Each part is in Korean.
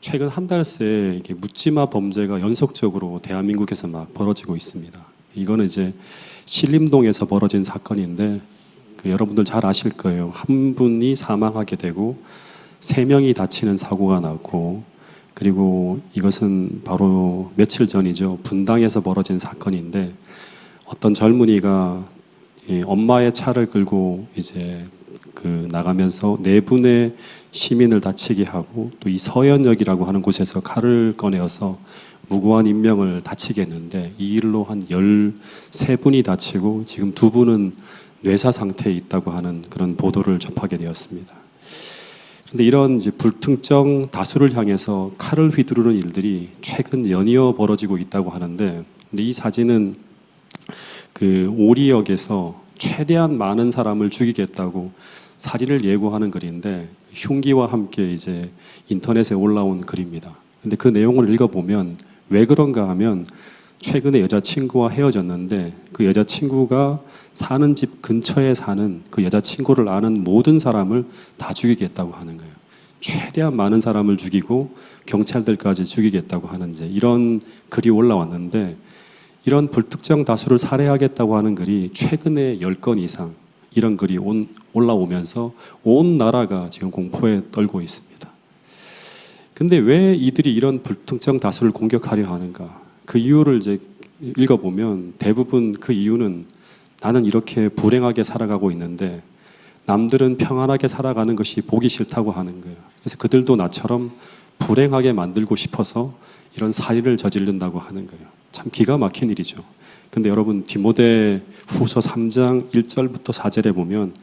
최근 한 달 새 이게 묻지마 범죄가 연속적으로 대한민국에서 막 벌어지고 있습니다. 이거는 이제 신림동에서 벌어진 사건인데 여러분들 잘 아실 거예요. 한 분이 사망하게 되고 3명이 다치는 사고가 났고, 그리고 이것은 바로 며칠 전이죠. 분당에서 벌어진 사건인데 어떤 젊은이가 엄마의 차를 끌고 이제 나가면서 4분의 시민을 다치게 하고, 또 이 서현역이라고 하는 곳에서 칼을 꺼내어서 무고한 인명을 다치게 했는데 이 일로 한 13분이 다치고 지금 2분은 뇌사 상태에 있다고 하는 그런 보도를 접하게 되었습니다. 그런데 이런 이제 불특정 다수를 향해서 칼을 휘두르는 일들이 최근 연이어 벌어지고 있다고 하는데, 근데 이 사진은 오리역에서 최대한 많은 사람을 죽이겠다고 살인을 예고하는 글인데 흉기와 함께 이제 인터넷에 올라온 글입니다. 근데 그 내용을 읽어보면 왜 그런가 하면 최근에 여자친구와 헤어졌는데 그 여자친구가 사는 집 근처에 사는 그 여자친구를 아는 모든 사람을 다 죽이겠다고 하는 거예요. 최대한 많은 사람을 죽이고 경찰들까지 죽이겠다고 하는 이제 이런 글이 올라왔는데, 이런 불특정 다수를 살해하겠다고 하는 글이 최근에 10건 이상 이런 글이 올라오면서 온 나라가 지금 공포에 떨고 있습니다. 근데 왜 이들이 이런 불특정 다수를 공격하려 하는가? 그 이유를 이제 읽어보면 대부분 그 이유는 나는 이렇게 불행하게 살아가고 있는데 남들은 평안하게 살아가는 것이 보기 싫다고 하는 거예요. 그래서 그들도 나처럼 불행하게 만들고 싶어서 이런 살인을 저지른다고 하는 거예요. 참 기가 막힌 일이죠. 근데 여러분 디모데 후서 3장 1절부터 4절에 보면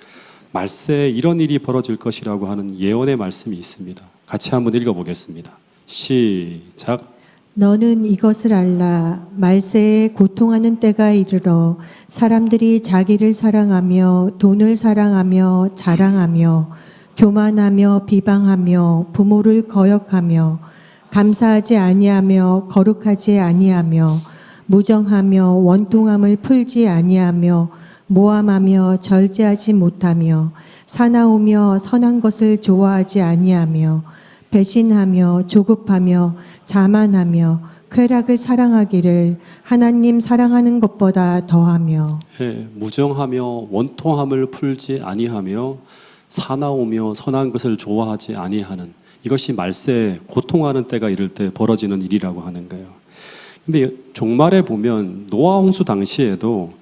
말세에 이런 일이 벌어질 것이라고 하는 예언의 말씀이 있습니다. 같이 한번 읽어보겠습니다. 시작. 너는 이것을 알라. 말세에 고통하는 때가 이르러 사람들이 자기를 사랑하며 돈을 사랑하며 자랑하며 교만하며 비방하며 부모를 거역하며 감사하지 아니하며 거룩하지 아니하며 무정하며 원통함을 풀지 아니하며 모함하며 절제하지 못하며 사나우며 선한 것을 좋아하지 아니하며 배신하며 조급하며 자만하며 쾌락을 사랑하기를 하나님 사랑하는 것보다 더하며. 무정하며 원통함을 풀지 아니하며 사나우며 선한 것을 좋아하지 아니하는, 이것이 말세에 고통하는 때가 이를 때 벌어지는 일이라고 하는 거예요. 근데 종말에 보면 노아 홍수 당시에도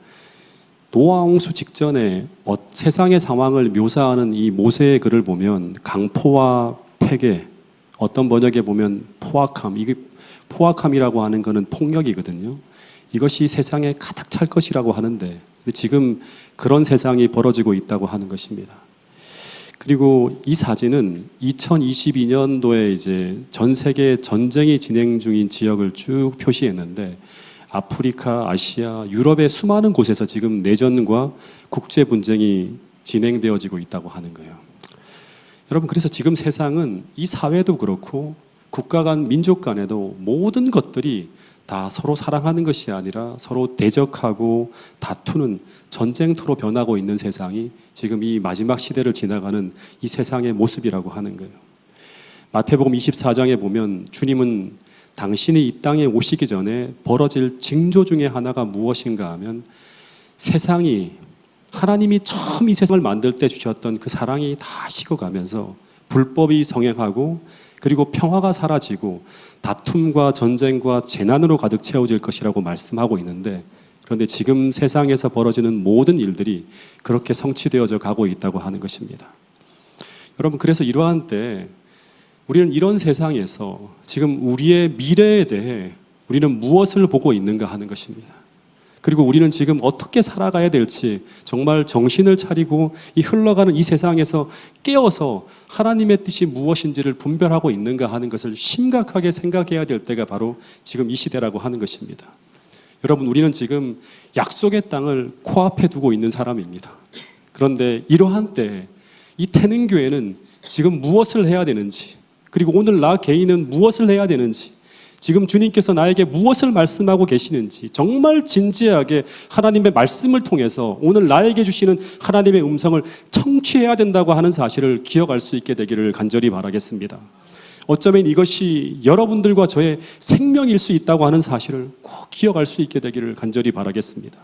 노아 홍수 직전에 세상의 상황을 묘사하는 이 모세의 글을 보면 강포와 폐괴, 어떤 번역에 보면 포악함, 이게 포악함이라고 하는 것은 폭력이거든요. 이것이 세상에 가득 찰 것이라고 하는데 지금 그런 세상이 벌어지고 있다고 하는 것입니다. 그리고 이 사진은 2022년도에 이제 전 세계 전쟁이 진행 중인 지역을 쭉 표시했는데 아프리카, 아시아, 유럽의 수많은 곳에서 지금 내전과 국제 분쟁이 진행되어지고 있다고 하는 거예요. 여러분, 그래서 지금 세상은 이 사회도 그렇고 국가 간, 민족 간에도 모든 것들이 다 서로 사랑하는 것이 아니라 서로 대적하고 다투는 전쟁터로 변하고 있는 세상이 지금 이 마지막 시대를 지나가는 이 세상의 모습이라고 하는 거예요. 마태복음 24장에 보면 주님은 당신이 이 땅에 오시기 전에 벌어질 징조 중에 하나가 무엇인가 하면 세상이 하나님이 처음 이 세상을 만들 때 주셨던 그 사랑이 다 식어가면서 불법이 성행하고 그리고 평화가 사라지고 다툼과 전쟁과 재난으로 가득 채워질 것이라고 말씀하고 있는데, 그런데 지금 세상에서 벌어지는 모든 일들이 그렇게 성취되어져 가고 있다고 하는 것입니다. 여러분, 그래서 이러한 때 우리는 이런 세상에서 지금 우리의 미래에 대해 우리는 무엇을 보고 있는가 하는 것입니다. 그리고 우리는 지금 어떻게 살아가야 될지 정말 정신을 차리고 이 흘러가는 이 세상에서 깨어서 하나님의 뜻이 무엇인지를 분별하고 있는가 하는 것을 심각하게 생각해야 될 때가 바로 지금 이 시대라고 하는 것입니다. 여러분, 우리는 지금 약속의 땅을 코앞에 두고 있는 사람입니다. 그런데 이러한 때 이 태능교회는 지금 무엇을 해야 되는지, 그리고 오늘 나 개인은 무엇을 해야 되는지, 지금 주님께서 나에게 무엇을 말씀하고 계시는지 정말 진지하게 하나님의 말씀을 통해서 오늘 나에게 주시는 하나님의 음성을 청취해야 된다고 하는 사실을 기억할 수 있게 되기를 간절히 바라겠습니다. 어쩌면 이것이 여러분들과 저의 생명일 수 있다고 하는 사실을 꼭 기억할 수 있게 되기를 간절히 바라겠습니다.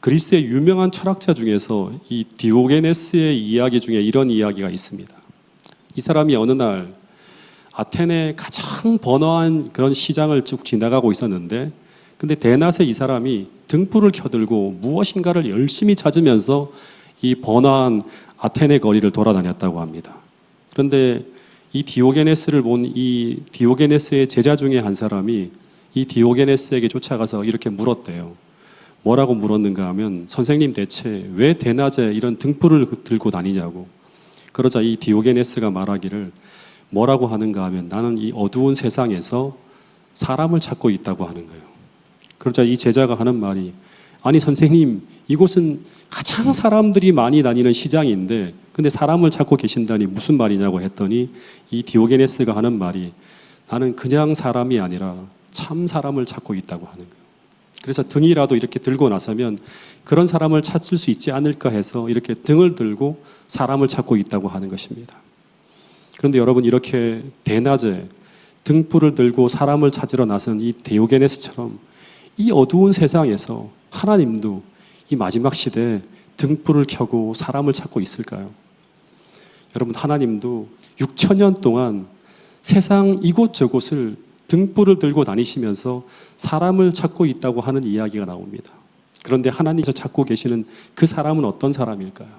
그리스의 유명한 철학자 중에서 이 디오게네스의 이야기 중에 이런 이야기가 있습니다. 이 사람이 어느 날 아테네의 가장 번화한 그런 시장을 쭉 지나가고 있었는데, 근데 대낮에 이 사람이 등불을 켜들고 무엇인가를 열심히 찾으면서 이 번화한 아테네 거리를 돌아다녔다고 합니다. 그런데 이 디오게네스를 본 이 디오게네스의 제자 중에 한 사람이 이 디오게네스에게 쫓아가서 이렇게 물었대요. 뭐라고 물었는가 하면, 선생님 대체 왜 대낮에 이런 등불을 들고 다니냐고. 그러자 이 디오게네스가 말하기를 뭐라고 하는가 하면, 나는 이 어두운 세상에서 사람을 찾고 있다고 하는 거예요. 그러자 이 제자가 하는 말이, 아니 선생님, 이곳은 가장 사람들이 많이 다니는 시장인데 근데 사람을 찾고 계신다니 무슨 말이냐고 했더니, 이 디오게네스가 하는 말이, 나는 그냥 사람이 아니라 참 사람을 찾고 있다고 하는 거예요. 그래서 등이라도 이렇게 들고 나서면 그런 사람을 찾을 수 있지 않을까 해서 이렇게 등을 들고 사람을 찾고 있다고 하는 것입니다. 그런데 여러분, 이렇게 대낮에 등불을 들고 사람을 찾으러 나선 이 디오게네스처럼 이 어두운 세상에서 하나님도 이 마지막 시대에 등불을 켜고 사람을 찾고 있을까요? 여러분, 하나님도 6,000년 동안 세상 이곳저곳을 등불을 들고 다니시면서 사람을 찾고 있다고 하는 이야기가 나옵니다. 그런데 하나님께서 찾고 계시는 그 사람은 어떤 사람일까요?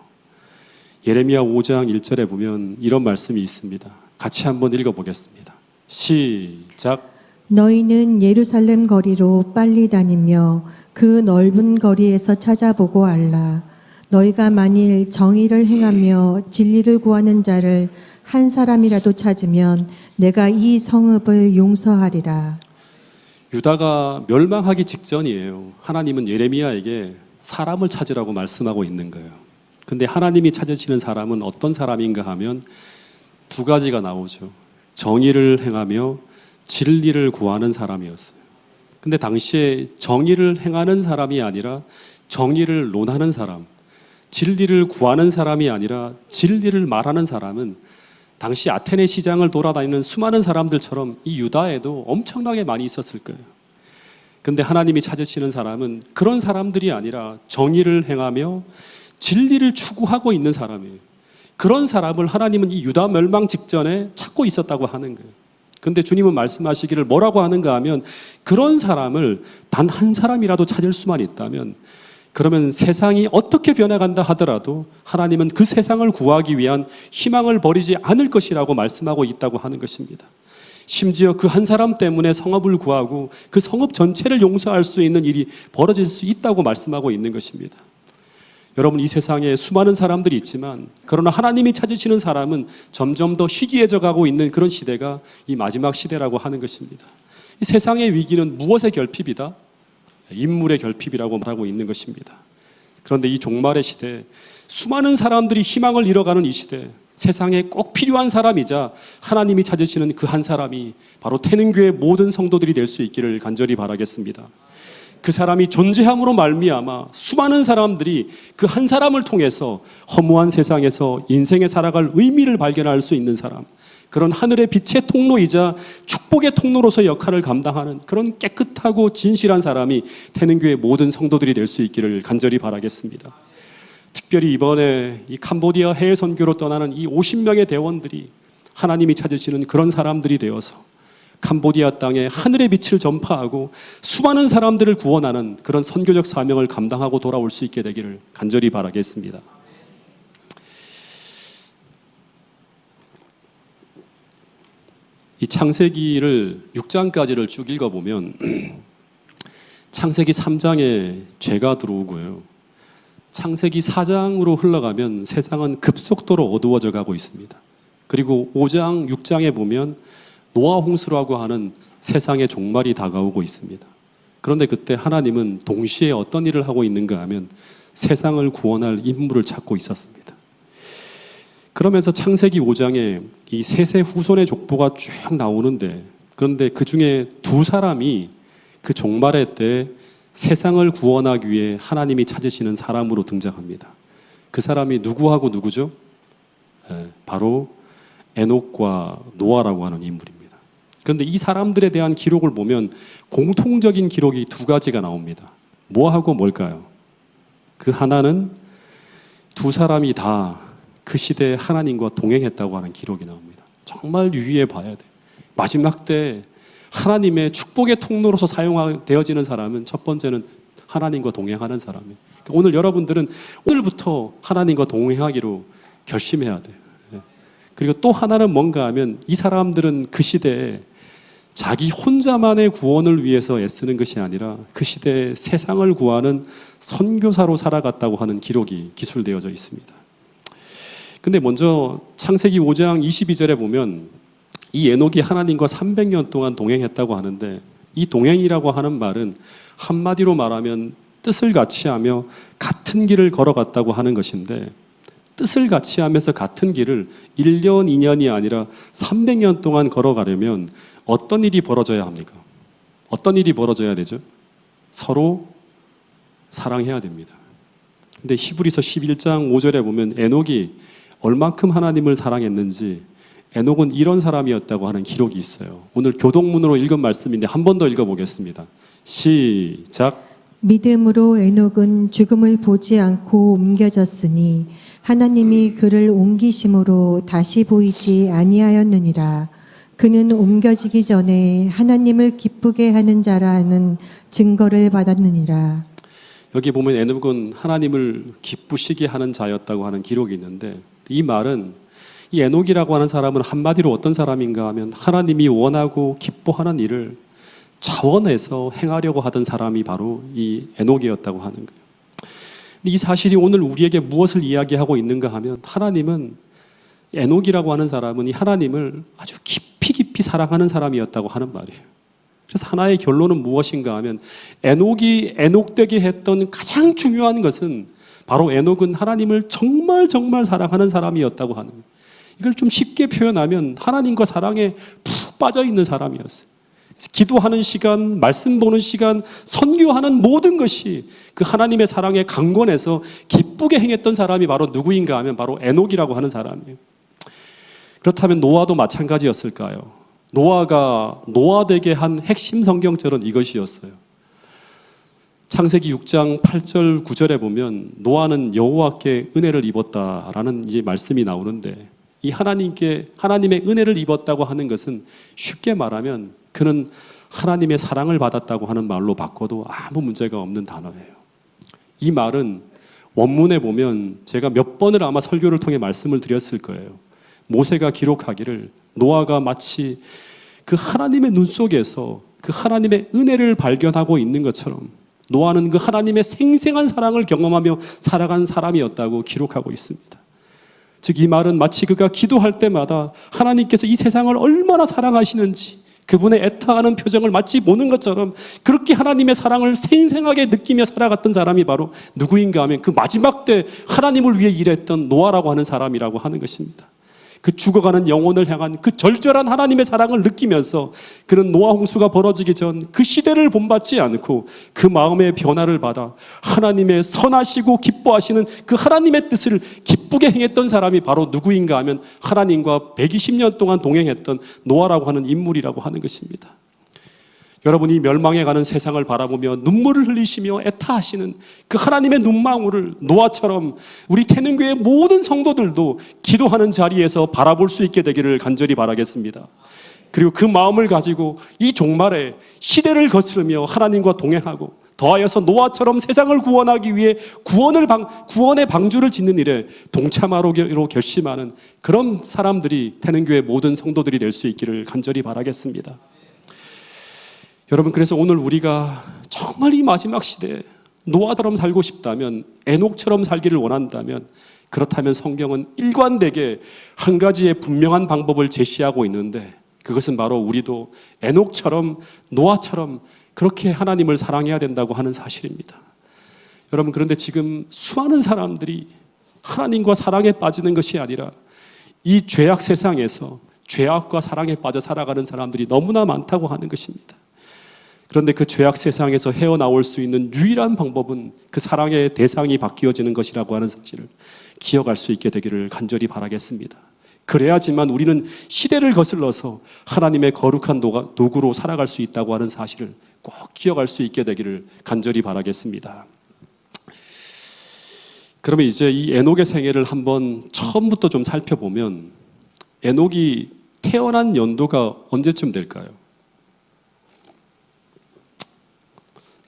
예레미야 5장 1절에 보면 이런 말씀이 있습니다. 같이 한번 읽어보겠습니다. 시작. 너희는 예루살렘 거리로 빨리 다니며 그 넓은 거리에서 찾아보고 알라. 너희가 만일 정의를 행하며 진리를 구하는 자를 한 사람이라도 찾으면 내가 이 성읍을 용서하리라. 유다가 멸망하기 직전이에요. 하나님은 예레미야에게 사람을 찾으라고 말씀하고 있는 거예요. 근데 하나님이 찾으시는 사람은 어떤 사람인가 하면 두 가지가 나오죠. 정의를 행하며 진리를 구하는 사람이었어요. 근데 당시에 정의를 행하는 사람이 아니라 정의를 논하는 사람, 진리를 구하는 사람이 아니라 진리를 말하는 사람은 당시 아테네 시장을 돌아다니는 수많은 사람들처럼 이 유다에도 엄청나게 많이 있었을 거예요. 근데 하나님이 찾으시는 사람은 그런 사람들이 아니라 정의를 행하며 진리를 추구하고 있는 사람이에요. 그런 사람을 하나님은 이 유다 멸망 직전에 찾고 있었다고 하는 거예요. 근데 주님은 말씀하시기를 뭐라고 하는가 하면, 그런 사람을 단 한 사람이라도 찾을 수만 있다면, 그러면 세상이 어떻게 변해간다 하더라도 하나님은 그 세상을 구하기 위한 희망을 버리지 않을 것이라고 말씀하고 있다고 하는 것입니다. 심지어 그 한 사람 때문에 성읍을 구하고 그 성읍 전체를 용서할 수 있는 일이 벌어질 수 있다고 말씀하고 있는 것입니다. 여러분, 이 세상에 수많은 사람들이 있지만 그러나 하나님이 찾으시는 사람은 점점 더 희귀해져 가고 있는 그런 시대가 이 마지막 시대라고 하는 것입니다. 이 세상의 위기는 무엇의 결핍이다? 인물의 결핍이라고 말하고 있는 것입니다. 그런데 이 종말의 시대, 수많은 사람들이 희망을 잃어가는 이 시대, 세상에 꼭 필요한 사람이자 하나님이 찾으시는 그 한 사람이 바로 태능교의 모든 성도들이 될 수 있기를 간절히 바라겠습니다. 그 사람이 존재함으로 말미암아 수많은 사람들이 그 한 사람을 통해서 허무한 세상에서 인생에 살아갈 의미를 발견할 수 있는 사람, 그런 하늘의 빛의 통로이자 축복의 통로로서 역할을 감당하는 그런 깨끗하고 진실한 사람이 태능교의 모든 성도들이 될 수 있기를 간절히 바라겠습니다. 특별히 이번에 이 캄보디아 해외 선교로 떠나는 이 50명의 대원들이 하나님이 찾으시는 그런 사람들이 되어서 캄보디아 땅에 하늘의 빛을 전파하고 수많은 사람들을 구원하는 그런 선교적 사명을 감당하고 돌아올 수 있게 되기를 간절히 바라겠습니다. 이 창세기를 6장까지를 쭉 읽어보면 창세기 3장에 죄가 들어오고요. 창세기 4장으로 흘러가면 세상은 급속도로 어두워져 가고 있습니다. 그리고 5장, 6장에 보면 노아 홍수라고 하는 세상의 종말이 다가오고 있습니다. 그런데 그때 하나님은 동시에 어떤 일을 하고 있는가 하면 세상을 구원할 인물을 찾고 있었습니다. 그러면서 창세기 5장에 이 셋의 후손의 족보가 쭉 나오는데, 그런데 그 중에 두 사람이 그 종말의 때 세상을 구원하기 위해 하나님이 찾으시는 사람으로 등장합니다. 그 사람이 누구하고 누구죠? 바로 에녹과 노아라고 하는 인물입니다. 그런데 이 사람들에 대한 기록을 보면 공통적인 기록이 두 가지가 나옵니다. 뭐하고 뭘까요? 그 하나는 두 사람이 다 그 시대에 하나님과 동행했다고 하는 기록이 나옵니다. 정말 유의해 봐야 돼요. 마지막 때 하나님의 축복의 통로로서 사용되어지는 사람은 첫 번째는 하나님과 동행하는 사람이에요. 그러니까 오늘 여러분들은 오늘부터 하나님과 동행하기로 결심해야 돼요. 그리고 또 하나는 뭔가 하면 이 사람들은 그 시대에 자기 혼자만의 구원을 위해서 애쓰는 것이 아니라 그 시대에 세상을 구하는 선교사로 살아갔다고 하는 기록이 기술되어져 있습니다. 근데 먼저 창세기 5장 22절에 보면 이 에녹이 하나님과 300년 동안 동행했다고 하는데, 이 동행이라고 하는 말은 한마디로 말하면 뜻을 같이 하며 같은 길을 걸어갔다고 하는 것인데, 뜻을 같이 하면서 같은 길을 1년, 2년이 아니라 300년 동안 걸어가려면 어떤 일이 벌어져야 합니까? 어떤 일이 벌어져야 되죠? 서로 사랑해야 됩니다. 근데 히브리서 11장 5절에 보면 에녹이 얼만큼 하나님을 사랑했는지, 에녹은 이런 사람이었다고 하는 기록이 있어요. 오늘 교동문으로 읽은 말씀인데 한 번 더 읽어보겠습니다. 시작. 믿음으로 에녹은 죽음을 보지 않고 옮겨졌으니 하나님이 그를 옮기심으로 다시 보이지 아니하였느니라. 그는 옮겨지기 전에 하나님을 기쁘게 하는 자라는 증거를 받았느니라. 여기 보면 에녹은 하나님을 기쁘시게 하는 자였다고 하는 기록이 있는데, 이 말은 이 에녹이라고 하는 사람은 한마디로 어떤 사람인가 하면 하나님이 원하고 기뻐하는 일을 자원해서 행하려고 하던 사람이 바로 이 에녹이었다고 하는 거예요. 근데 이 사실이 오늘 우리에게 무엇을 이야기하고 있는가 하면, 하나님은 에녹이라고 하는 사람은 이 하나님을 아주 깊이 사랑하는 사람이었다고 하는 말이에요. 그래서 하나의 결론은 무엇인가 하면, 에녹이 에녹되게 했던 가장 중요한 것은 바로 에녹은 하나님을 정말 사랑하는 사람이었다고 하는 거예요. 이걸 좀 쉽게 표현하면 하나님과 사랑에 푹 빠져 있는 사람이었어요. 그래서 기도하는 시간, 말씀 보는 시간, 선교하는 모든 것이 그 하나님의 사랑에 강권해서 기쁘게 행했던 사람이 바로 누구인가 하면 바로 에녹이라고 하는 사람이에요. 그렇다면 노아도 마찬가지였을까요? 노아가 노아되게 한 핵심 성경절은 이것이었어요. 창세기 6장 8절 9절에 보면 노아는 여호와께 은혜를 입었다라는 이제 말씀이 나오는데, 이 하나님의 은혜를 입었다고 하는 것은 쉽게 말하면 그는 하나님의 사랑을 받았다고 하는 말로 바꿔도 아무 문제가 없는 단어예요. 이 말은 원문에 보면 제가 몇 번을 아마 설교를 통해 말씀을 드렸을 거예요. 모세가 기록하기를 노아가 마치 그 하나님의 눈 속에서 그 하나님의 은혜를 발견하고 있는 것처럼 노아는 그 하나님의 생생한 사랑을 경험하며 살아간 사람이었다고 기록하고 있습니다. 즉 이 말은 마치 그가 기도할 때마다 하나님께서 이 세상을 얼마나 사랑하시는지 그분의 애타하는 표정을 마치 보는 것처럼 그렇게 하나님의 사랑을 생생하게 느끼며 살아갔던 사람이 바로 누구인가 하면 그 마지막 때 하나님을 위해 일했던 노아라고 하는 사람이라고 하는 것입니다. 그 죽어가는 영혼을 향한 그 절절한 하나님의 사랑을 느끼면서 그는 노아 홍수가 벌어지기 전 그 시대를 본받지 않고 그 마음의 변화를 받아 하나님의 선하시고 기뻐하시는 그 하나님의 뜻을 기쁘게 행했던 사람이 바로 누구인가 하면 하나님과 120년 동안 동행했던 노아라고 하는 인물이라고 하는 것입니다. 여러분이 멸망해가는 세상을 바라보며 눈물을 흘리시며 애타하시는 그 하나님의 눈망울을 노아처럼 우리 태능교회 모든 성도들도 기도하는 자리에서 바라볼 수 있게 되기를 간절히 바라겠습니다. 그리고 그 마음을 가지고 이 종말에 시대를 거스르며 하나님과 동행하고 더하여서 노아처럼 세상을 구원하기 위해 구원의 방주를 짓는 일에 동참하기로 결심하는 그런 사람들이 태능교회 모든 성도들이 될 수 있기를 간절히 바라겠습니다. 여러분, 그래서 오늘 우리가 정말 이 마지막 시대에 노아처럼 살고 싶다면, 에녹처럼 살기를 원한다면, 그렇다면 성경은 일관되게 한 가지의 분명한 방법을 제시하고 있는데, 그것은 바로 우리도 에녹처럼 노아처럼 그렇게 하나님을 사랑해야 된다고 하는 사실입니다. 여러분, 그런데 지금 수많은 사람들이 하나님과 사랑에 빠지는 것이 아니라 이 죄악 세상에서 죄악과 사랑에 빠져 살아가는 사람들이 너무나 많다고 하는 것입니다. 그런데 그 죄악 세상에서 헤어나올 수 있는 유일한 방법은 그 사랑의 대상이 바뀌어지는 것이라고 하는 사실을 기억할 수 있게 되기를 간절히 바라겠습니다. 그래야지만 우리는 시대를 거슬러서 하나님의 거룩한 도구로 살아갈 수 있다고 하는 사실을 꼭 기억할 수 있게 되기를 간절히 바라겠습니다. 그러면 이제 이 에녹의 생애를 한번 처음부터 좀 살펴보면 에녹이 태어난 연도가 언제쯤 될까요?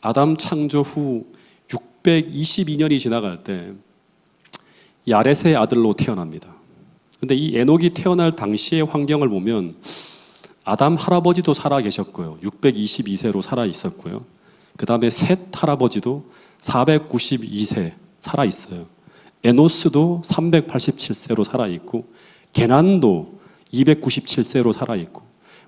아담 창조 후 622년이 지나갈 때 야렛의 아들로 태어납니다. 그런데 이 에녹이 태어날 당시의 환경을 보면 아담 할아버지도 살아 계셨고요. 622세로 살아 있었고요. 그 다음에 셋 할아버지도 492세 살아 있어요. 에노스도 387세로 살아 있고 게난도 297세로 살아 있고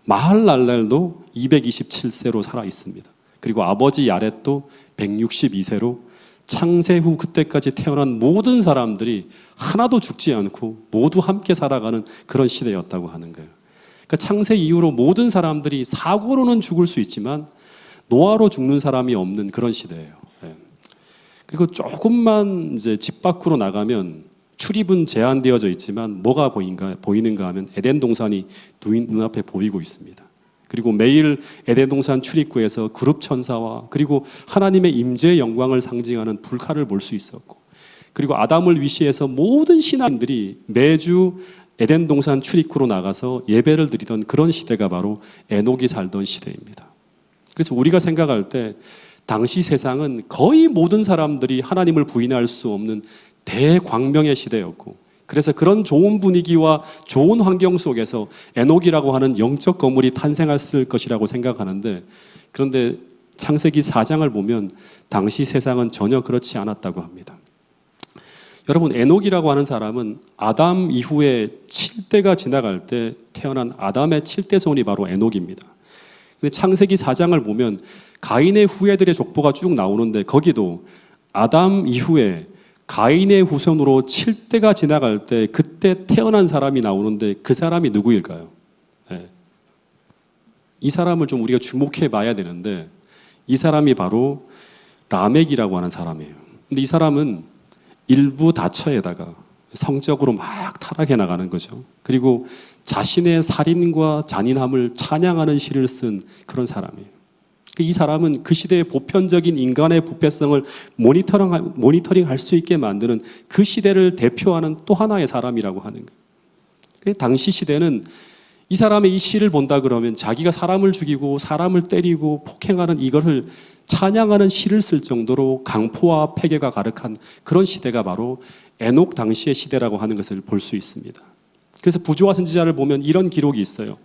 마할랄렐도 227세로 살아 있습니다. 그리고 아버지 야렛도 162세로 창세 후 그때까지 태어난 모든 사람들이 하나도 죽지 않고 모두 함께 살아가는 그런 시대였다고 하는 거예요. 그러니까 창세 이후로 모든 사람들이 사고로는 죽을 수 있지만 노화로 죽는 사람이 없는 그런 시대예요. 그리고 조금만 이제 집 밖으로 나가면 출입은 제한되어져 있지만 뭐가 보이는가 하면 에덴 동산이 눈앞에 보이고 있습니다. 그리고 매일 에덴 동산 출입구에서 그룹 천사와 그리고 하나님의 임재의 영광을 상징하는 불칼을 볼 수 있었고, 그리고 아담을 위시해서 모든 신앙인들이 매주 에덴 동산 출입구로 나가서 예배를 드리던 그런 시대가 바로 에녹이 살던 시대입니다. 그래서 우리가 생각할 때 당시 세상은 거의 모든 사람들이 하나님을 부인할 수 없는 대광명의 시대였고, 그래서 그런 좋은 분위기와 좋은 환경 속에서 에녹이라고 하는 영적 거물이 탄생했을 것이라고 생각하는데, 그런데 창세기 4장을 보면 당시 세상은 전혀 그렇지 않았다고 합니다. 여러분, 에녹이라고 하는 사람은 아담 이후에 7대가 지나갈 때 태어난 아담의 7대손이 바로 에녹입니다. 근데 창세기 4장을 보면 가인의 후예들의 족보가 쭉 나오는데 거기도 아담 이후에 가인의 후손으로 7대가 지나갈 때 그때 태어난 사람이 나오는데 그 사람이 누구일까요? 네. 이 사람을 좀 우리가 주목해 봐야 되는데 이 사람이 바로 라멕이라고 하는 사람이에요. 근데 이 사람은 일부 다처에다가 성적으로 막 타락해 나가는 거죠. 그리고 자신의 살인과 잔인함을 찬양하는 시를 쓴 그런 사람이에요. 이 사람은 그 시대의 보편적인 인간의 부패성을 모니터링할 수 있게 만드는 그 시대를 대표하는 또 하나의 사람이라고 하는 거예요. 당시 시대는 이 사람의 이 시를 본다 그러면 자기가 사람을 죽이고 사람을 때리고 폭행하는 이것을 찬양하는 시를 쓸 정도로 강포와 패괴가 가득한 그런 시대가 바로 에녹 당시의 시대라고 하는 것을 볼 수 있습니다. 그래서 부조와 선지자를 보면 이런 기록이 있어요.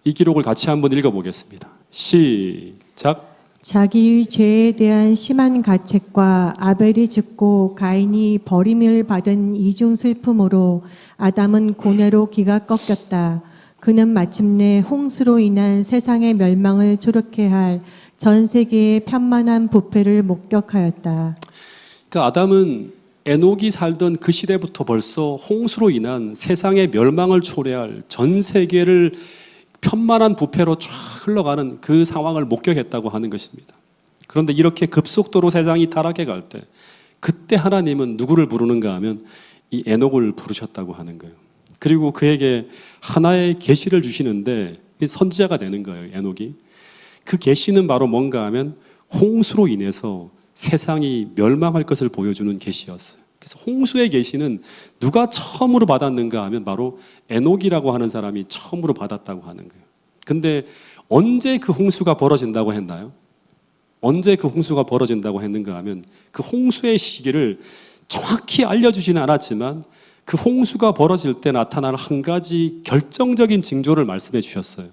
이 기록을 같이 한번 읽어보겠습니다. 시작. 자기의 죄에 대한 심한 가책과 아벨이 죽고 가인이 버림을 받은 이중 슬픔으로 아담은 고뇌로 기가 꺾였다. 그는 마침내 홍수로 인한 세상의 멸망을 초래케 할 전 세계의 편만한 부패를 목격하였다. 그러니까 아담은 에녹이 살던 그 시대부터 벌써 홍수로 인한 세상의 멸망을 초래할 전 세계를 편만한 부패로 쫙 흘러가는 그 상황을 목격했다고 하는 것입니다. 그런데 이렇게 급속도로 세상이 타락해 갈 때 그때 하나님은 누구를 부르는가 하면 이 에녹을 부르셨다고 하는 거예요. 그리고 그에게 하나의 계시를 주시는데 선지자가 되는 거예요, 에녹이. 그 계시는 바로 뭔가 하면 홍수로 인해서 세상이 멸망할 것을 보여주는 계시였어요. 그래서 홍수의 계시는 누가 처음으로 받았는가 하면 바로 에녹이라고 하는 사람이 처음으로 받았다고 하는 거예요. 근데 언제 그 홍수가 벌어진다고 했나요? 언제 그 홍수가 벌어진다고 했는가 하면 그 홍수의 시기를 정확히 알려주지는 않았지만 그 홍수가 벌어질 때 나타날 한 가지 결정적인 징조를 말씀해 주셨어요.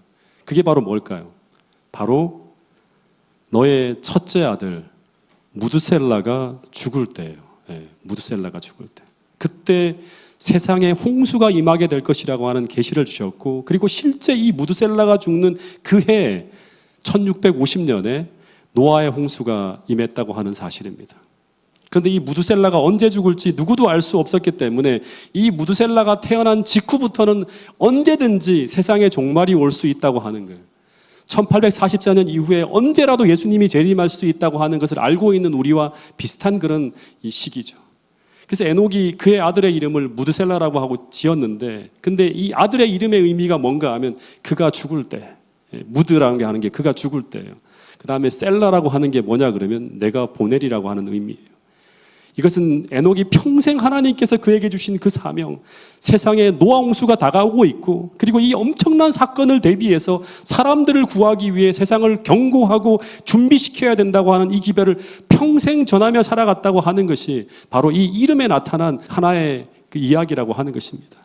그게 바로 뭘까요? 바로 너의 첫째 아들 무드셀라가 죽을 때예요. 네, 무드셀라가 죽을 때. 그때 세상에 홍수가 임하게 될 것이라고 하는 계시를 주셨고, 그리고 실제 이 무드셀라가 죽는 그 해 1650년에 노아의 홍수가 임했다고 하는 사실입니다. 그런데 이 무두셀라가 언제 죽을지 누구도 알 수 없었기 때문에 이 무두셀라가 태어난 직후부터는 언제든지 세상의 종말이 올 수 있다고 하는 거예요. 1844년 이후에 언제라도 예수님이 재림할 수 있다고 하는 것을 알고 있는 우리와 비슷한 그런 이 시기죠. 그래서 에녹이 그의 아들의 이름을 무드셀라라고 하고 지었는데, 근데 이 아들의 이름의 의미가 뭔가 하면 그가 죽을 때, 무드라는 게 하는 게 그가 죽을 때예요. 그 다음에 셀라라고 하는 게 뭐냐 그러면 내가 보내리라고 하는 의미예요. 이것은 에녹이 평생 하나님께서 그에게 주신 그 사명, 세상에 노아 홍수가 다가오고 있고, 그리고 이 엄청난 사건을 대비해서 사람들을 구하기 위해 세상을 경고하고 준비시켜야 된다고 하는 이 기별을 평생 전하며 살아갔다고 하는 것이 바로 이 이름에 나타난 하나의 그 이야기라고 하는 것입니다.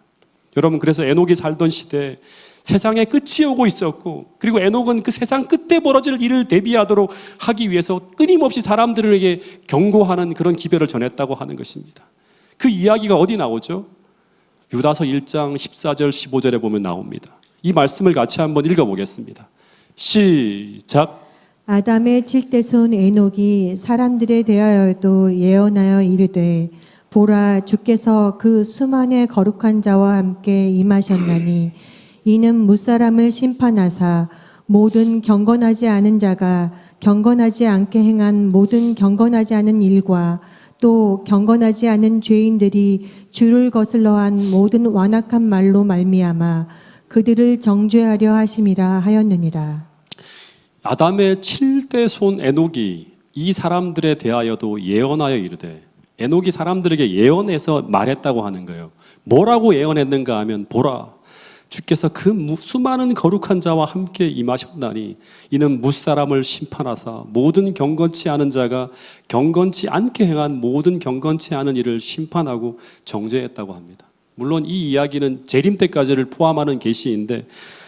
여러분, 그래서 에녹이 살던 시대에 세상에 끝이 오고 있었고, 그리고 에녹은 그 세상 끝에 벌어질 일을 대비하도록 하기 위해서 끊임없이 사람들에게 경고하는 그런 기별을 전했다고 하는 것입니다. 그 이야기가 어디 나오죠? 유다서 1장 14절 15절에 보면 나옵니다. 이 말씀을 같이 한번 읽어보겠습니다. 시작. 아담의 칠대손 에녹이 사람들에 대하여도 예언하여 이르되 보라 주께서 그 수만의 거룩한 자와 함께 임하셨나니 이는 무사람을 심판하사 모든 경건하지 않은 자가 경건하지 않게 행한 모든 경건하지 않은 일과 또 경건하지 않은 죄인들이 주를 거슬러한 모든 완악한 말로 말미암아 그들을 정죄하려 하심이라 하였느니라. 아담의 7대 손 에녹이 이 사람들에 대하여도 예언하여 이르되, 에녹이 사람들에게 예언해서 말했다고 하는 거예요. 뭐라고 예언했는가 하면 보라 주께서 그 수많은 거룩한 자와 함께 임하셨나니 이는 무사람을 심판하사 모든 경건치 않은 자가 경건치 않게 행한 모든 경건치 않은 일을 심판하고 정죄했다고 합니다. 물론 이 이야기는 재림 때까지를 포함하는 계시인데,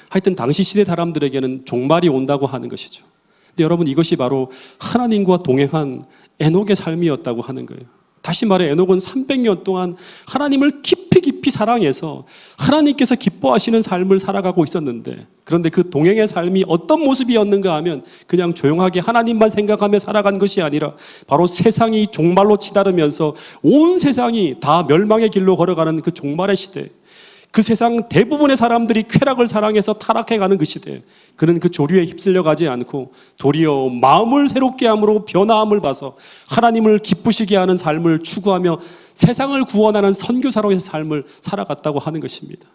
하여튼 당시 시대 사람들에게는 종말이 온다고 하는 것이죠. 근데 여러분, 이것이 바로 하나님과 동행한 에녹의 삶이었다고 하는 거예요. 다시 말해 에녹은 300년 동안 하나님을 깊이 사랑해서 하나님께서 기뻐하시는 삶을 살아가고 있었는데, 그런데 그 동행의 삶이 어떤 모습이었는가 하면 그냥 조용하게 하나님만 생각하며 살아간 것이 아니라 바로 세상이 종말로 치달으면서 온 세상이 다 멸망의 길로 걸어가는 그 종말의 시대, 그 세상 대부분의 사람들이 쾌락을 사랑해서 타락해가는 그 시대, 그는 그 조류에 휩쓸려 가지 않고 도리어 마음을 새롭게 함으로 변화함을 봐서 하나님을 기쁘시게 하는 삶을 추구하며 세상을 구원하는 선교사로의 삶을 살아갔다고 하는 것입니다.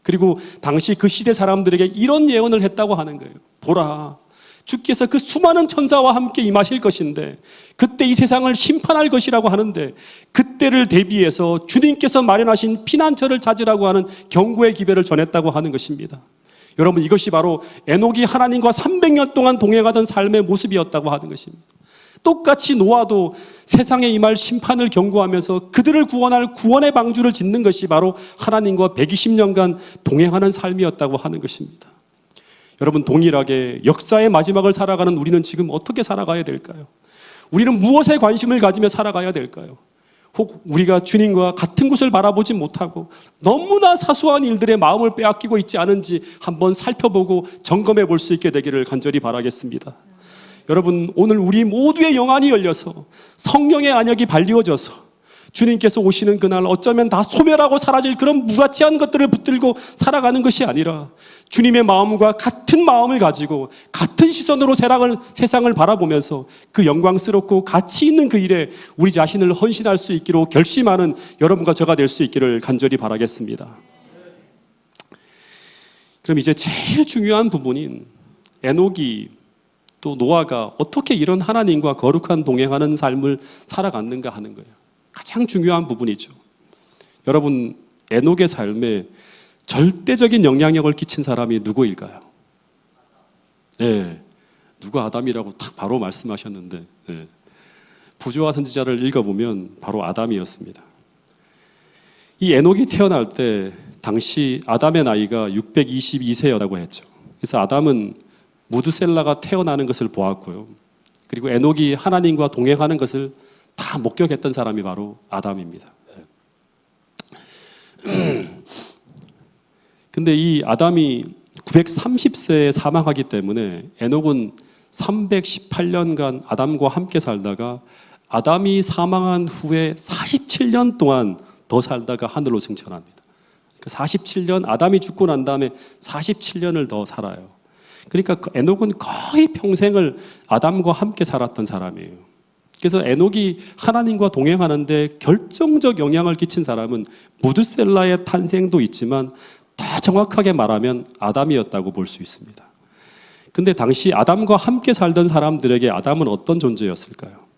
그리고 당시 그 시대 사람들에게 이런 예언을 했다고 하는 거예요. 보라, 주께서 그 수많은 천사와 함께 임하실 것인데 그때 이 세상을 심판할 것이라고 하는데, 그때를 대비해서 주님께서 마련하신 피난처를 찾으라고 하는 경고의 기별을 전했다고 하는 것입니다. 여러분, 이것이 바로 에녹이 하나님과 300년 동안 동행하던 삶의 모습이었다고 하는 것입니다. 똑같이 노아도 세상에 임할 심판을 경고하면서 그들을 구원할 구원의 방주를 짓는 것이 바로 하나님과 120년간 동행하는 삶이었다고 하는 것입니다. 여러분, 동일하게 역사의 마지막을 살아가는 우리는 지금 어떻게 살아가야 될까요? 우리는 무엇에 관심을 가지며 살아가야 될까요? 혹 우리가 주님과 같은 곳을 바라보지 못하고 너무나 사소한 일들에 마음을 빼앗기고 있지 않은지 한번 살펴보고 점검해 볼 수 있게 되기를 간절히 바라겠습니다. 여러분, 오늘 우리 모두의 영안이 열려서 성령의 안역이 발리워져서 주님께서 오시는 그날 어쩌면 다 소멸하고 사라질 그런 무가치한 것들을 붙들고 살아가는 것이 아니라 주님의 마음과 같은 마음을 가지고 같은 시선으로 세상을 바라보면서 그 영광스럽고 가치 있는 그 일에 우리 자신을 헌신할 수 있기로 결심하는 여러분과 저가 될 수 있기를 간절히 바라겠습니다. 그럼 이제 제일 중요한 부분인 에녹이 또 노아가 어떻게 이런 하나님과 거룩한 동행하는 삶을 살아갔는가 하는 거예요. 가장 중요한 부분이죠. 여러분, 에녹의 삶에 절대적인 영향력을 끼친 사람이 누구일까요? 네, 누가 아담이라고 딱 바로 말씀하셨는데, 네. 부조와 선지자를 읽어보면 바로 아담이었습니다. 이 에녹이 태어날 때 당시 아담의 나이가 622세였다고 했죠. 그래서 아담은 무드셀라가 태어나는 것을 보았고요. 그리고 에녹이 하나님과 동행하는 것을 다 목격했던 사람이 바로 아담입니다. 근데 이 아담이 930세에 사망하기 때문에 에녹은 318년간 아담과 함께 살다가 아담이 사망한 후에 47년 동안 더 살다가 하늘로 승천합니다. 47년, 아담이 죽고 난 다음에 47년을 더 살아요. 그러니까 에녹은 거의 평생을 아담과 함께 살았던 사람이에요. 그래서 에녹이 하나님과 동행하는데 결정적 영향을 끼친 사람은 무드셀라의 탄생도 있지만 더 정확하게 말하면 아담이었다고 볼 수 있습니다. 근데 당시 아담과 함께 살던 사람들에게 아담은 어떤 존재였을까요?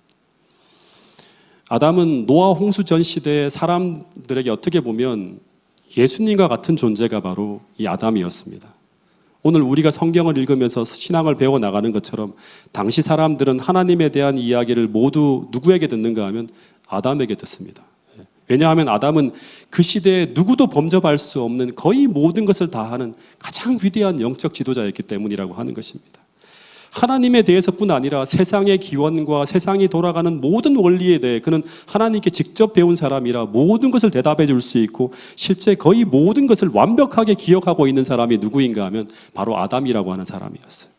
아담은 노아 홍수 전 시대의 사람들에게 어떻게 보면 예수님과 같은 존재가 바로 이 아담이었습니다. 오늘 우리가 성경을 읽으면서 신앙을 배워나가는 것처럼 당시 사람들은 하나님에 대한 이야기를 모두 누구에게 듣는가 하면 아담에게 듣습니다. 왜냐하면 아담은 그 시대에 누구도 범접할 수 없는 거의 모든 것을 다 하는 가장 위대한 영적 지도자였기 때문이라고 하는 것입니다. 하나님에 대해서뿐 아니라 세상의 기원과 세상이 돌아가는 모든 원리에 대해 그는 하나님께 직접 배운 사람이라 모든 것을 대답해 줄 수 있고 실제 거의 모든 것을 완벽하게 기억하고 있는 사람이 누구인가 하면 바로 아담이라고 하는 사람이었어요.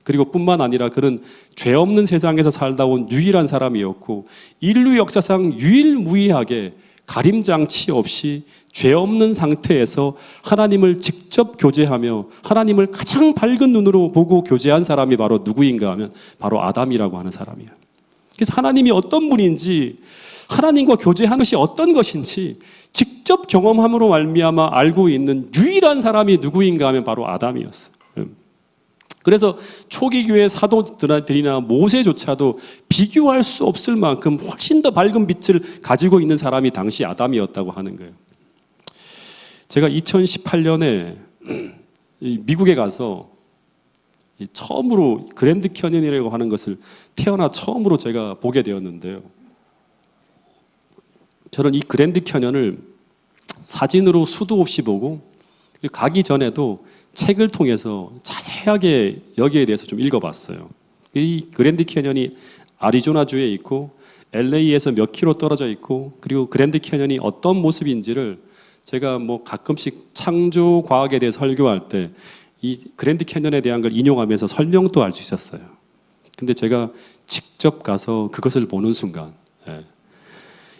그리고 뿐만 아니라 그는 죄 없는 세상에서 살다 온 유일한 사람이었고 인류 역사상 유일무이하게 가림장치 없이 죄 없는 상태에서 하나님을 직접 교제하며 하나님을 가장 밝은 눈으로 보고 교제한 사람이 바로 누구인가 하면 바로 아담이라고 하는 사람이에요. 그래서 하나님이 어떤 분인지 하나님과 교제하는 것이 어떤 것인지 직접 경험함으로 말미암아 알고 있는 유일한 사람이 누구인가 하면 바로 아담이었어요. 그래서 초기 교회 사도들이나 모세조차도 비교할 수 없을 만큼 훨씬 더 밝은 빛을 가지고 있는 사람이 당시 아담이었다고 하는 거예요. 제가 2018년에 미국에 가서 처음으로 그랜드 캐년이라고 하는 것을 태어나 처음으로 제가 보게 되었는데요. 저는 이 그랜드 캐년을 사진으로 수도 없이 보고 가기 전에도 책을 통해서 자세하게 여기에 대해서 좀 읽어봤어요. 이 그랜드 캐년이 아리조나주에 있고 LA에서 몇 킬로 떨어져 있고 그리고 그랜드 캐년이 어떤 모습인지를 제가 뭐 가끔씩 창조 과학에 대해 설교할 때 이 그랜드 캐년에 대한 걸 인용하면서 설명도 할 수 있었어요. 근데 제가 직접 가서 그것을 보는 순간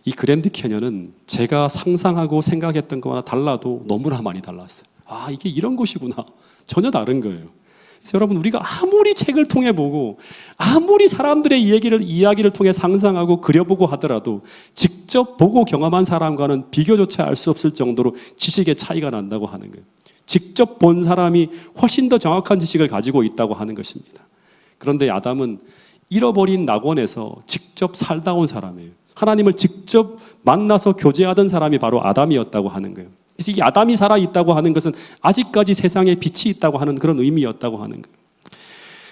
이 그랜드 캐년은 제가 상상하고 생각했던 것과 달라도 너무나 많이 달랐어요. 아, 이게 이런 곳이구나. 전혀 다른 거예요. 그래서 여러분, 우리가 아무리 책을 통해 보고 아무리 사람들의 이야기를 통해 상상하고 그려보고 하더라도 직접 보고 경험한 사람과는 비교조차 알 수 없을 정도로 지식의 차이가 난다고 하는 거예요. 직접 본 사람이 훨씬 더 정확한 지식을 가지고 있다고 하는 것입니다. 그런데 아담은 잃어버린 낙원에서 직접 살다 온 사람이에요. 하나님을 직접 만나서 교제하던 사람이 바로 아담이었다고 하는 거예요. 그래서 이 아담이 살아있다고 하는 것은 아직까지 세상에 빛이 있다고 하는 그런 의미였다고 하는 거예요.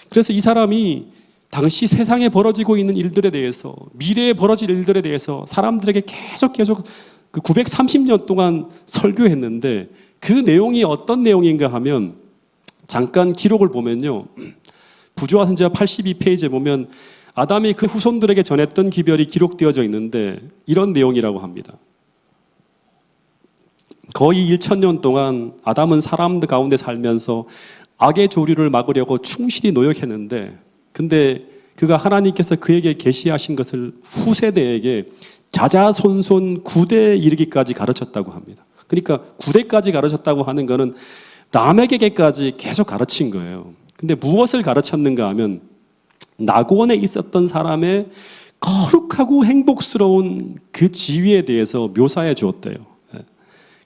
그래서 이 사람이 당시 세상에 벌어지고 있는 일들에 대해서, 미래에 벌어질 일들에 대해서 사람들에게 계속 그 930년 동안 설교했는데 그 내용이 어떤 내용인가 하면 잠깐 기록을 보면요. 부조화 선지자 82페이지에 보면 아담이 그 후손들에게 전했던 기별이 기록되어져 있는데 이런 내용이라고 합니다. 거의 1000년 동안 아담은 사람들 가운데 살면서 악의 조류를 막으려고 충실히 노력했는데 근데 그가 하나님께서 그에게 계시하신 것을 후세대에게 자자손손 9대에 이르기까지 가르쳤다고 합니다. 그러니까 9대까지 가르쳤다고 하는 것은 라멕에게까지 계속 가르친 거예요. 근데 무엇을 가르쳤는가 하면 낙원에 있었던 사람의 거룩하고 행복스러운 그 지위에 대해서 묘사해 주었대요.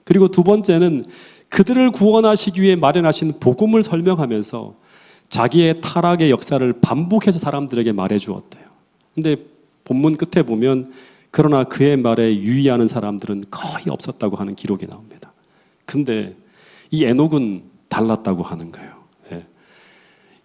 그리고 두 번째는 그들을 구원하시기 위해 마련하신 복음을 설명하면서 자기의 타락의 역사를 반복해서 사람들에게 말해 주었대요. 근데 본문 끝에 보면 그러나 그의 말에 유의하는 사람들은 거의 없었다고 하는 기록이 나옵니다. 근데 이 에녹은 달랐다고 하는 거예요.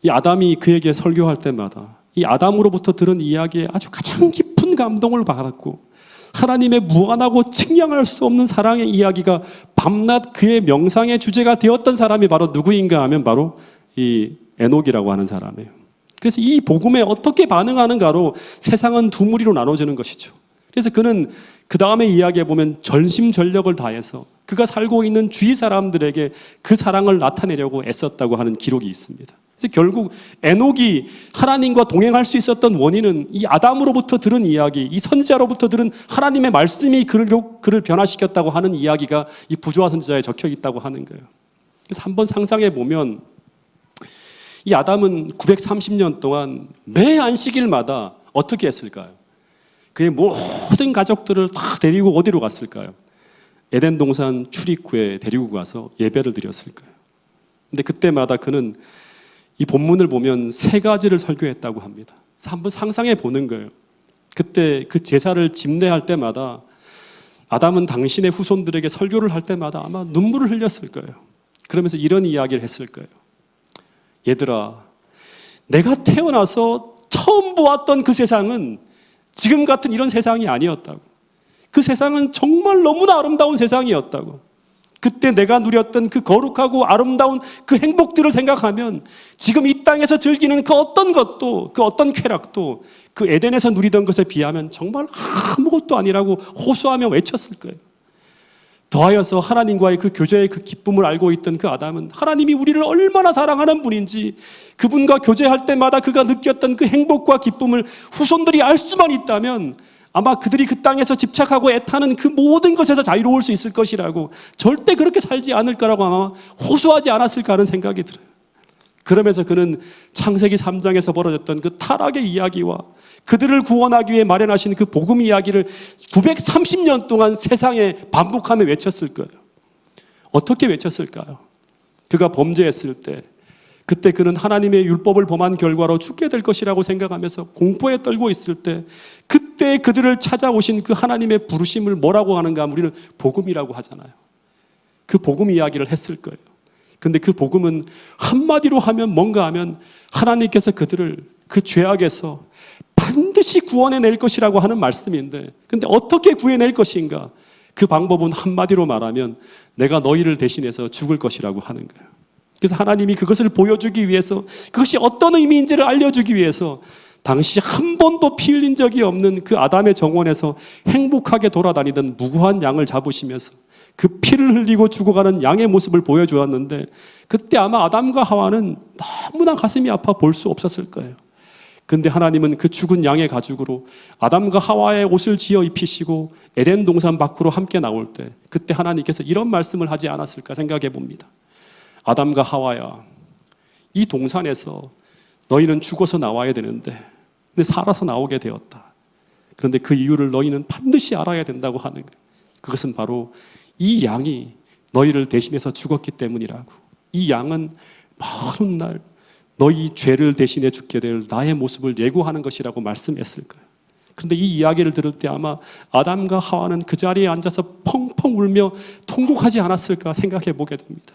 이 아담이 그에게 설교할 때마다 이 아담으로부터 들은 이야기에 아주 가장 깊은 감동을 받았고 하나님의 무한하고 측량할 수 없는 사랑의 이야기가 밤낮 그의 명상의 주제가 되었던 사람이 바로 누구인가 하면 바로 이 에녹이라고 하는 사람이에요. 그래서 이 복음에 어떻게 반응하는가로 세상은 두 무리로 나눠지는 것이죠. 그래서 그는 그 다음에 이야기해 보면 전심전력을 다해서 그가 살고 있는 주위 사람들에게 그 사랑을 나타내려고 애썼다고 하는 기록이 있습니다. 그래서 결국 에녹이 하나님과 동행할 수 있었던 원인은 이 아담으로부터 들은 이야기, 이 선지자로부터 들은 하나님의 말씀이 그를 변화시켰다고 하는 이야기가 이 부조화 선지자에 적혀 있다고 하는 거예요. 그래서 한번 상상해 보면 이 아담은 930년 동안 매 안식일마다 어떻게 했을까요? 그의 모든 가족들을 다 데리고 어디로 갔을까요? 에덴 동산 출입구에 데리고 가서 예배를 드렸을 거예요. 근데 그때마다 그는 이 본문을 보면 3가지를 설교했다고 합니다. 그래서 한번 상상해 보는 거예요. 그때 그 제사를 집례할 때마다 아담은 당신의 후손들에게 설교를 할 때마다 아마 눈물을 흘렸을 거예요. 그러면서 이런 이야기를 했을 거예요. 얘들아, 내가 태어나서 처음 보았던 그 세상은 지금 같은 이런 세상이 아니었다고. 그 세상은 정말 너무나 아름다운 세상이었다고. 그때 내가 누렸던 그 거룩하고 아름다운 그 행복들을 생각하면 지금 이 땅에서 즐기는 그 어떤 것도, 그 어떤 쾌락도 그 에덴에서 누리던 것에 비하면 정말 아무것도 아니라고 호소하며 외쳤을 거예요. 더하여서 하나님과의 그 교제의 그 기쁨을 알고 있던 그 아담은 하나님이 우리를 얼마나 사랑하는 분인지, 그분과 교제할 때마다 그가 느꼈던 그 행복과 기쁨을 후손들이 알 수만 있다면 아마 그들이 그 땅에서 집착하고 애타는 그 모든 것에서 자유로울 수 있을 것이라고, 절대 그렇게 살지 않을 거라고 아마 호소하지 않았을까 하는 생각이 들어요. 그러면서 그는 창세기 3장에서 벌어졌던 그 타락의 이야기와 그들을 구원하기 위해 마련하신 그 복음 이야기를 930년 동안 세상에 반복하며 외쳤을 거예요. 어떻게 외쳤을까요? 그가 범죄했을 때, 그때 그는 하나님의 율법을 범한 결과로 죽게 될 것이라고 생각하면서 공포에 떨고 있을 때, 그때 그들을 찾아오신 그 하나님의 부르심을 뭐라고 하는가 하면 우리는 복음이라고 하잖아요. 그 복음 이야기를 했을 거예요. 근데 그 복음은 한마디로 하면 뭔가 하면 하나님께서 그들을 그 죄악에서 반드시 구원해낼 것이라고 하는 말씀인데, 근데 어떻게 구해낼 것인가? 그 방법은 한마디로 말하면 내가 너희를 대신해서 죽을 것이라고 하는 거예요. 그래서 하나님이 그것을 보여주기 위해서, 그것이 어떤 의미인지를 알려주기 위해서 당시 한 번도 피 흘린 적이 없는 그 아담의 정원에서 행복하게 돌아다니던 무고한 양을 잡으시면서 그 피를 흘리고 죽어가는 양의 모습을 보여주었는데, 그때 아마 아담과 하와는 너무나 가슴이 아파 볼 수 없었을 거예요. 근데 하나님은 그 죽은 양의 가죽으로 아담과 하와의 옷을 지어 입히시고 에덴 동산 밖으로 함께 나올 때, 그때 하나님께서 이런 말씀을 하지 않았을까 생각해 봅니다. 아담과 하와야, 이 동산에서 너희는 죽어서 나와야 되는데 근데 살아서 나오게 되었다. 그런데 그 이유를 너희는 반드시 알아야 된다고 하는 거예요. 그것은 바로 이 양이 너희를 대신해서 죽었기 때문이라고. 이 양은 먼 날 너희 죄를 대신해 죽게 될 나의 모습을 예고하는 것이라고 말씀했을 거예요. 그런데 이 이야기를 들을 때 아마 아담과 하와는 그 자리에 앉아서 펑펑 울며 통곡하지 않았을까 생각해 보게 됩니다.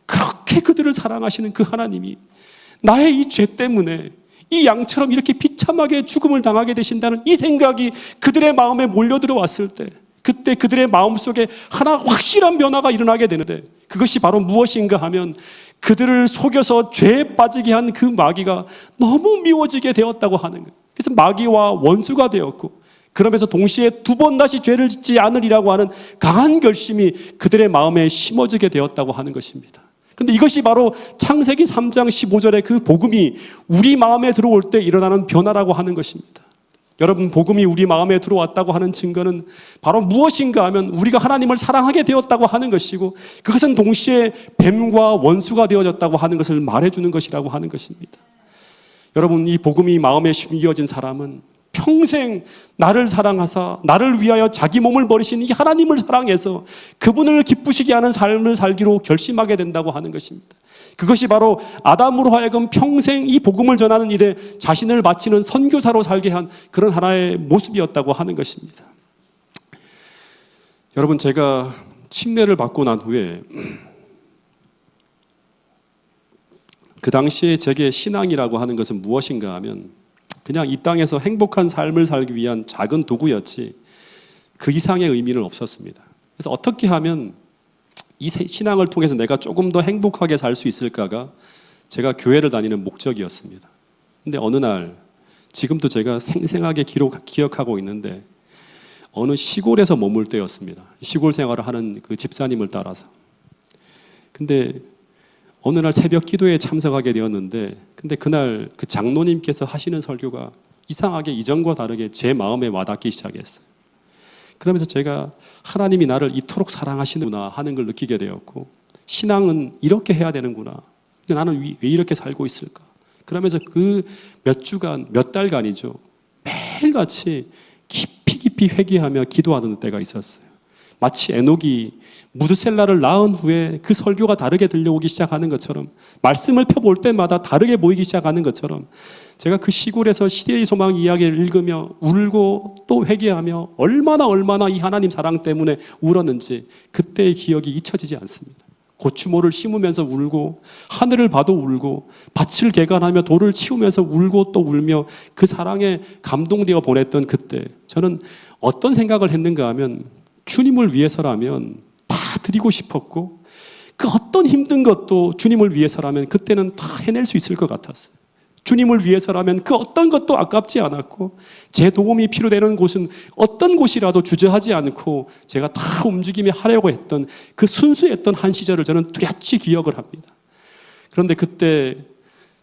그렇게 그들을 사랑하시는 그 하나님이 나의 이 죄 때문에 이 양처럼 이렇게 비참하게 죽음을 당하게 되신다는 이 생각이 그들의 마음에 몰려들어왔을 때, 그때 그들의 마음속에 하나 확실한 변화가 일어나게 되는데, 그것이 바로 무엇인가 하면 그들을 속여서 죄에 빠지게 한 그 마귀가 너무 미워지게 되었다고 하는 거예요. 그래서 마귀와 원수가 되었고, 그러면서 동시에 2번 다시 죄를 짓지 않으리라고 하는 강한 결심이 그들의 마음에 심어지게 되었다고 하는 것입니다. 그런데 이것이 바로 창세기 3장 15절의 그 복음이 우리 마음에 들어올 때 일어나는 변화라고 하는 것입니다. 여러분, 복음이 우리 마음에 들어왔다고 하는 증거는 바로 무엇인가 하면 우리가 하나님을 사랑하게 되었다고 하는 것이고, 그것은 동시에 뱀과 원수가 되어졌다고 하는 것을 말해주는 것이라고 하는 것입니다. 여러분, 이 복음이 마음에 심겨진 사람은 평생 나를 사랑하사 나를 위하여 자기 몸을 버리신 이 하나님을 사랑해서 그분을 기쁘시게 하는 삶을 살기로 결심하게 된다고 하는 것입니다. 그것이 바로 아담으로 하여금 평생 이 복음을 전하는 일에 자신을 바치는 선교사로 살게 한 그런 하나의 모습이었다고 하는 것입니다. 여러분, 제가 침례를 받고 난 후에 그 당시에 제게 신앙이라고 하는 것은 무엇인가 하면 그냥 이 땅에서 행복한 삶을 살기 위한 작은 도구였지 그 이상의 의미는 없었습니다. 그래서 어떻게 하면 이 신앙을 통해서 내가 조금 더 행복하게 살 수 있을까가 제가 교회를 다니는 목적이었습니다. 근데 어느 날, 지금도 제가 생생하게 기억하고 있는데, 어느 시골에서 머물 때였습니다. 시골 생활을 하는 그 집사님을 따라서. 근데 어느 날 새벽 기도에 참석하게 되었는데, 근데 그날 그 장로님께서 하시는 설교가 이상하게 이전과 다르게 제 마음에 와닿기 시작했어요. 그러면서 제가 하나님이 나를 이토록 사랑하시는구나 하는 걸 느끼게 되었고, 신앙은 이렇게 해야 되는구나. 근데 나는 왜 이렇게 살고 있을까? 그러면서 그 몇 주간, 몇 달간이죠, 매일같이 깊이 회개하며 기도하는 때가 있었어요. 마치 에녹이 무드셀라를 낳은 후에 그 설교가 다르게 들려오기 시작하는 것처럼, 말씀을 펴볼 때마다 다르게 보이기 시작하는 것처럼, 제가 그 시골에서 시대의 소망 이야기를 읽으며 울고 또 회개하며 얼마나 이 하나님 사랑 때문에 울었는지 그때의 기억이 잊혀지지 않습니다. 고추모를 심으면서 울고, 하늘을 봐도 울고, 밭을 개간하며 돌을 치우면서 울고 또 울며 그 사랑에 감동되어 보냈던 그때, 저는 어떤 생각을 했는가 하면, 주님을 위해서라면 다 드리고 싶었고, 그 어떤 힘든 것도 주님을 위해서라면 그때는 다 해낼 수 있을 것 같았어요. 주님을 위해서라면 그 어떤 것도 아깝지 않았고, 제 도움이 필요되는 곳은 어떤 곳이라도 주저하지 않고 제가 다 움직이며 하려고 했던 그 순수했던 한 시절을 저는 뚜렷이 기억을 합니다. 그런데 그때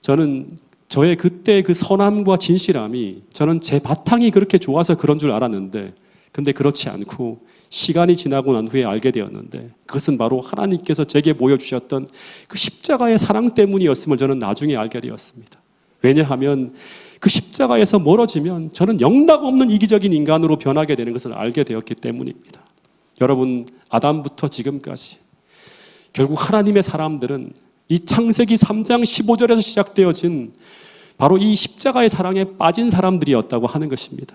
저는 저의 그때 그 선함과 진실함이, 저는 제 바탕이 그렇게 좋아서 그런 줄 알았는데, 근데 그렇지 않고 시간이 지나고 난 후에 알게 되었는데, 그것은 바로 하나님께서 제게 보여주셨던 그 십자가의 사랑 때문이었음을 저는 나중에 알게 되었습니다. 왜냐하면 그 십자가에서 멀어지면 저는 영락없는 이기적인 인간으로 변하게 되는 것을 알게 되었기 때문입니다. 여러분, 아담부터 지금까지 결국 하나님의 사람들은 이 창세기 3장 15절에서 시작되어진 바로 이 십자가의 사랑에 빠진 사람들이었다고 하는 것입니다.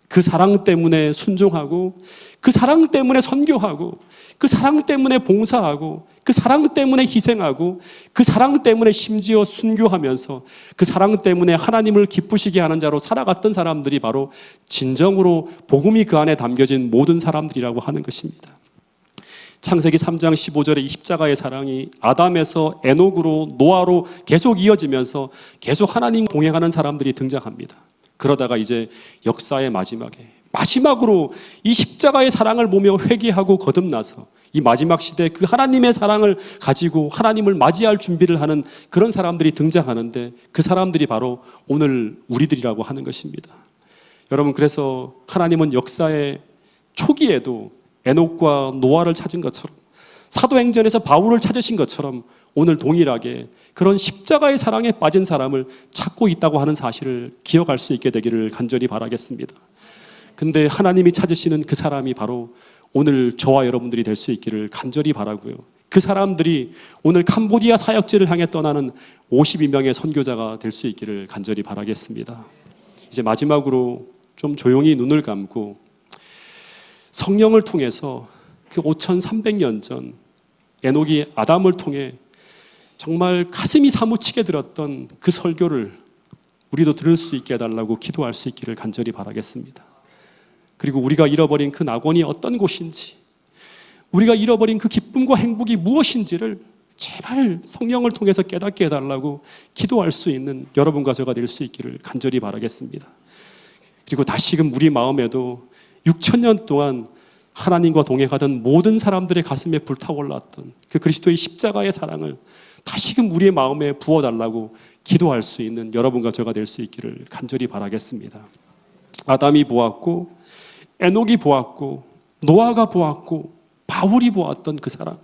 그 사랑 때문에 순종하고, 그 사랑 때문에 선교하고, 그 사랑 때문에 봉사하고, 그 사랑 때문에 희생하고, 그 사랑 때문에 심지어 순교하면서 그 사랑 때문에 하나님을 기쁘시게 하는 자로 살아갔던 사람들이 바로 진정으로 복음이 그 안에 담겨진 모든 사람들이라고 하는 것입니다. 창세기 3장 15절에 이 십자가의 사랑이 아담에서 에녹으로 노아로 계속 이어지면서 계속 하나님 동행하는 사람들이 등장합니다. 그러다가 이제 역사의 마지막으로 이 십자가의 사랑을 보며 회개하고 거듭나서 이 마지막 시대에 그 하나님의 사랑을 가지고 하나님을 맞이할 준비를 하는 그런 사람들이 등장하는데, 그 사람들이 바로 오늘 우리들이라고 하는 것입니다. 여러분, 그래서 하나님은 역사의 초기에도 에녹과 노아를 찾은 것처럼, 사도행전에서 바울을 찾으신 것처럼 오늘 동일하게 그런 십자가의 사랑에 빠진 사람을 찾고 있다고 하는 사실을 기억할 수 있게 되기를 간절히 바라겠습니다. 근데 하나님이 찾으시는 그 사람이 바로 오늘 저와 여러분들이 될 수 있기를 간절히 바라고요. 그 사람들이 오늘 캄보디아 사역지를 향해 떠나는 52명의 선교자가 될 수 있기를 간절히 바라겠습니다. 이제 마지막으로 좀 조용히 눈을 감고 성령을 통해서 그 5300년 전 에녹이 아담을 통해 정말 가슴이 사무치게 들었던 그 설교를 우리도 들을 수 있게 해달라고 기도할 수 있기를 간절히 바라겠습니다. 그리고 우리가 잃어버린 그 낙원이 어떤 곳인지, 우리가 잃어버린 그 기쁨과 행복이 무엇인지를 제발 성령을 통해서 깨닫게 해달라고 기도할 수 있는 여러분과 저가 될 수 있기를 간절히 바라겠습니다. 그리고 다시금 우리 마음에도 6000년 동안 하나님과 동행하던 모든 사람들의 가슴에 불타올랐던 그 그리스도의 십자가의 사랑을 다시금 우리의 마음에 부어달라고 기도할 수 있는 여러분과 저가 될 수 있기를 간절히 바라겠습니다. 아담이 보았고, 에녹이 보았고, 노아가 보았고, 바울이 보았던 그 사랑,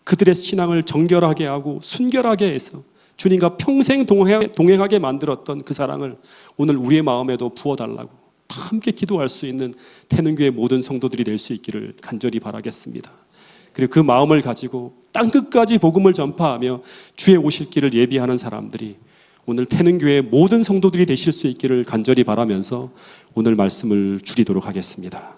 그들의 신앙을 정결하게 하고 순결하게 해서 주님과 평생 동행하게 만들었던 그 사랑을 오늘 우리의 마음에도 부어달라고 다 함께 기도할 수 있는 태능교회 모든 성도들이 될 수 있기를 간절히 바라겠습니다. 그리고 그 마음을 가지고 땅끝까지 복음을 전파하며 주의 오실 길을 예비하는 사람들이 오늘 태능교회 모든 성도들이 되실 수 있기를 간절히 바라면서 오늘 말씀을 줄이도록 하겠습니다.